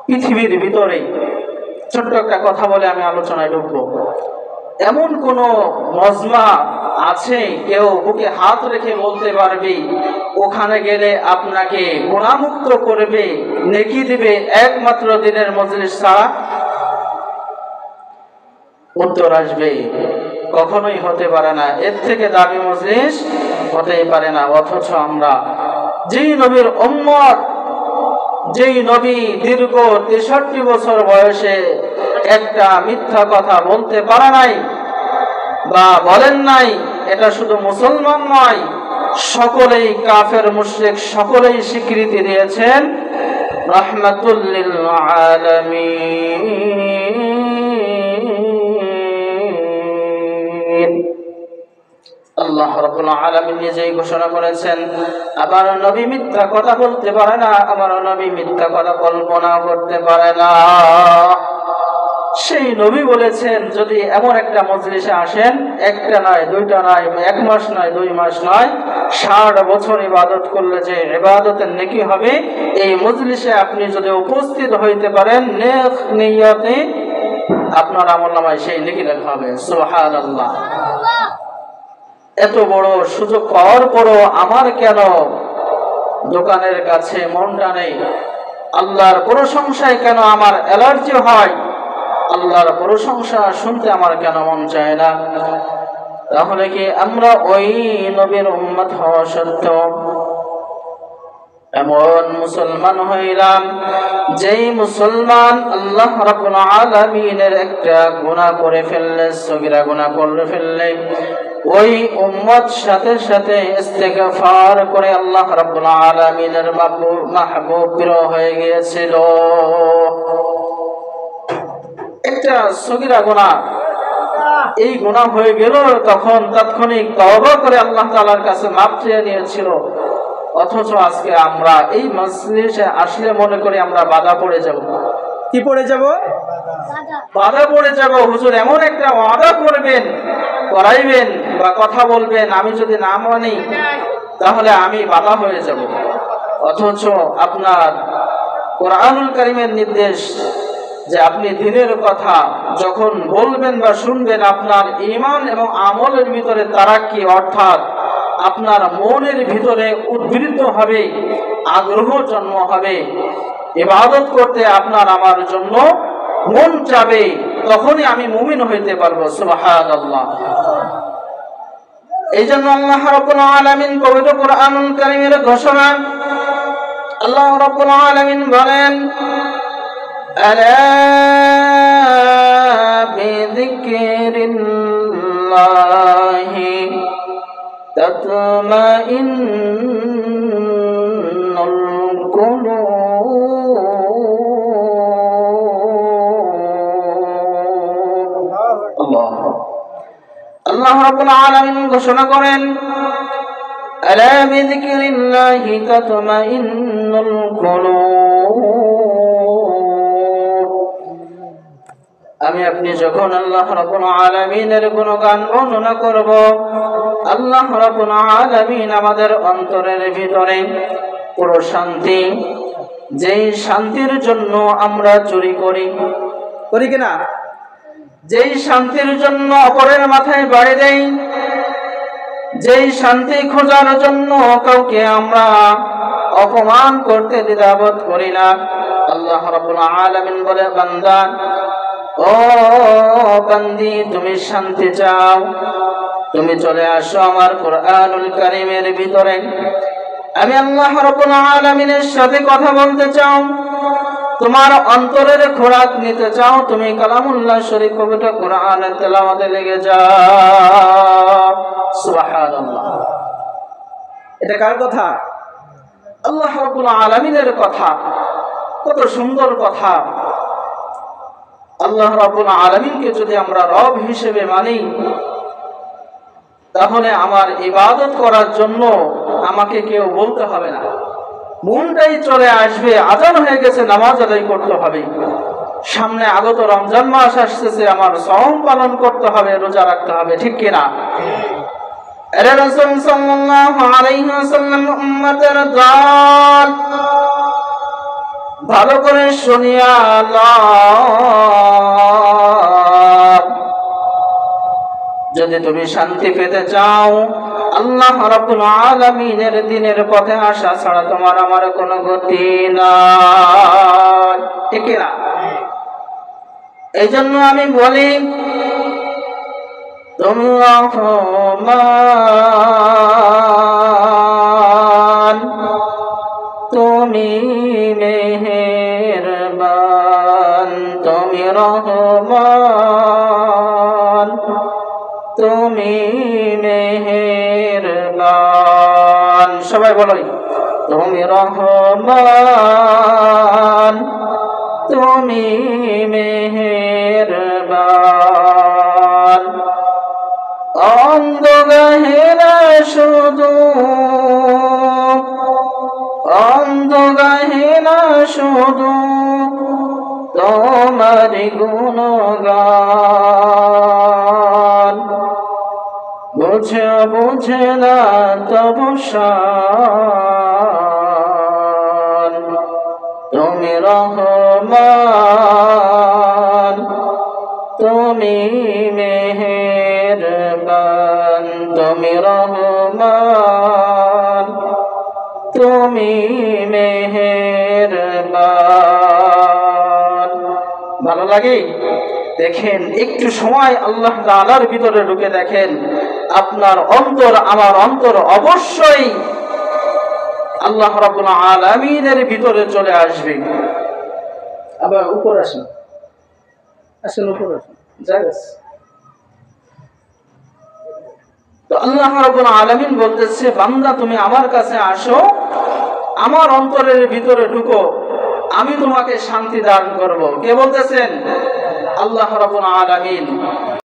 পৃথিবীর ভিতরে ছোট্ট একটা কথা বলে আমি আলোচনায় ঢুকবো। এমন কোন মজমা আছে কেউ বুকে হাত রেখে বলতে পারবে ওখানে গেলে আপনাকে গুনাহমুক্ত করবে, নেকি দিবে একমাত্র দিনের মজলিস ছাড়া? উত্তর আসবে কখনোই হতে পারে না, এর থেকে দামি মজলিস হতেই পারে না। অথচ আমরা যেই নবীর উম্মত, যেই নবী দীর্ঘ 63 বছর বয়সে একটা মিথ্যা কথা বলতে পারে নাই বা বলেন নাই, এটা শুধু মুসলমান নয়, সকলেই কাফের মুশরিক সকলেই স্বীকৃতি দিয়েছেন রাহমাতুল লিল আলামিন। আল্লাহ রাব্বুল আলামিন নিজেই ঘোষণা করেছেন, আমার নবী মিথ্যা কথা বলতে পারে না, আমার নবী মিথ্যা কথা কল্পনা করতে পারে না। সেই নবী বলেছেন, যদি এমন একটা মজলিসে আসেন, একটা নয়, দুইটা নয়, 1 মাস নয়, 2 মাস নয়, 60 বছর ইবাদত করলে যে ইবাদতের নেকি হবে, এই মজলিসে আপনি যদি উপস্থিত হইতে পারেন নেক নিয়তে, আপনার আমলনামায় সেই নেকি লেখা হবে। সুবহানাল্লাহ। এত বড় সুযোগ পাওয়ার পরও আমার কেন দোকানের কাছে মনটা নেই? আল্লাহর প্রশংসায় কেন আমার অ্যালার্জি হয়? আল্লাহর প্রশংসা শুনতে আমার কেন মন চায় না? তাহলে কি আমরা ওই নবীর উম্মত হওয়া সত্ত্বেও এমন মুসলমান হইলাম যেই মুসলমান আল্লাহ রাব্বুল আলামিনের একটা গুনাহ করে ফেললে, সগীরা গুনাহ করে ফেললে, ওই উম্মত সাথে সাথে ইস্তেগফার করে আল্লাহ রাব্বুল আলামিনের মাহবুব প্রিয় হয়ে গিয়েছিল? একটা সগীরা গুনাহ, এই গুনাহ হয়ে গেল, তখন তাৎক্ষণিক তওবা করে আল্লাহ তাআলার কাছে মাফ চেয়ে নিয়েছিল। অথচ আজকে আমরা এই মজলিসে আসলে মনে করি আমরা বাধা পড়ে যাব। কি পড়ে যাব? বাধা পড়ে যাব। হুজুর এমন একটা ওয়াদা করবেন, করাইবেন বা কথা বলবেন, আমি যদি না মানি তাহলে আমি বাধা হয়ে যাব। অথচ আপনার কোরআনুল কারীমের নির্দেশ যে আপনি দ্বীনের কথা যখন বলবেন বা শুনবেন, আপনার ঈমান এবং আমলের ভিতরে তারাক্কি, অর্থাৎ আপনার মনের ভিতরে উদ্বৃত্ত হবে, আগ্রহ জন্ম হবে, ইবাদত করতে আপনার আমার জন্য মন চাবে, তখনই আমি মুমিন হইতে পারবো। সুবহানাল্লাহ। এই জন্য আল্লাহ রাব্বুল আলামিন পবিত্র কোরআনুল কারীমের ঘোষণা, আল্লাহ রাব্বুল আলামিন বলেন, আলা বিযিকরিল্লাহি তাতমাইন্নুল কুলুব। আল্লাহ রাব্বুল আলামিন ঘোষণা করেন, আলা বিযিকরিল্লাহি তাতমাইন্নুল কুলুব। আমি আপনি যখন আল্লাহ রাব্বুল আলামিনের গুণগান বর্ণনা করব, আল্লাহ রাব্বুল আলামিন আমাদের অন্তরের ভিতরে পুরো শান্তি, যেই শান্তির জন্য আমরা চুরি করি, করি কিনা? যেই শান্তির জন্য অপরের মাথায় বাড়ি দেই, যেই শান্তি খোঁজার জন্য কাউকে আমরা অপমান করতে দ্বিধাবোধ করি না, আল্লাহ রাব্বুল আলামিন বলে, বান্দা, ও বান্দি, তুমি শান্তি চাও, তুমি চলে আসো আমার কোরআনুল কারীমের ভিতরে। আমি আল্লাহ রাব্বুল আলামিনের সাথে কথা বলতে চাও, তোমার অন্তরের খোরাক নিতে চাও, তুমি কালামুল্লাহ শরীফ পবিত্র কোরআনের তেলাওয়াতে লেগে যাও। সুবহানাল্লাহ। এটা কার কথা? আল্লাহ রাব্বুল আলামিনের কথা। কত সুন্দর কথা। আল্লাহ রাব্বুল আলামিনকে যদি আমরা রব হিসেবে মানি, তাহলে আমার ইবাদত করার জন্য আমাকে কেউ বলতে হবে না, মনটাই চলে আসবে, আজান হয়ে গেছে, নামাজ আদায় করতে হবে, সামনে আগত রমজান মাস আসতেছে, আমার সওম পালন করতে হবে, রোজা রাখতে হবে, ঠিক কিনা? রাসূল সাল্লাল্লাহু আলাইহি ওয়াসাল্লাম উম্মতের দল, ভালো করে শুনিয়া যদি তুমি শান্তি পেতে চাও, আল্লাহ রাব্বুল আলামিনের দ্বীনের পথে আসা ছাড়া তোমার আমার কোনো গতি নাই, ঠিক না? এই জন্য আমি বলি, তুমি রহমান, তুমি মেহেরবান, তুমি রহমান, তুমি মেহেরবান। সবাই বলো, তুমি রহমান, তুমি মেহেরবান। অন্ধ গাহেরা শুধু, অন্ধ গাহেরা শুধু তোমার গুণগান। বুঝে বুঝে না তবু শান। তুমি রহমান, তুমি মেহেরবান, তুমি রহমান, তুমি মেহেরবান। ভালো লাগে? দেখেন, একটু সময় আল্লাহ তাআলার ভিতরে ঢুকে দেখেন, আপনার অন্তর আমার অন্তর অবশ্যই আল্লাহ রাব্বুল আলামিনের ভিতরে চলে আসবে। আবার উপর আসেন, আসেন উপর আসেন, জায়গা আছে। তো আল্লাহ রাব্বুল আলামিন বলতেছে, বান্দা তুমি আমার কাছে আসো, আমার অন্তরের ভিতরে ঢুকো, আমি তোমাকে শান্তি দান করব। কে বলতেছেন? আল্লাহ রাব্বুল আলামিন।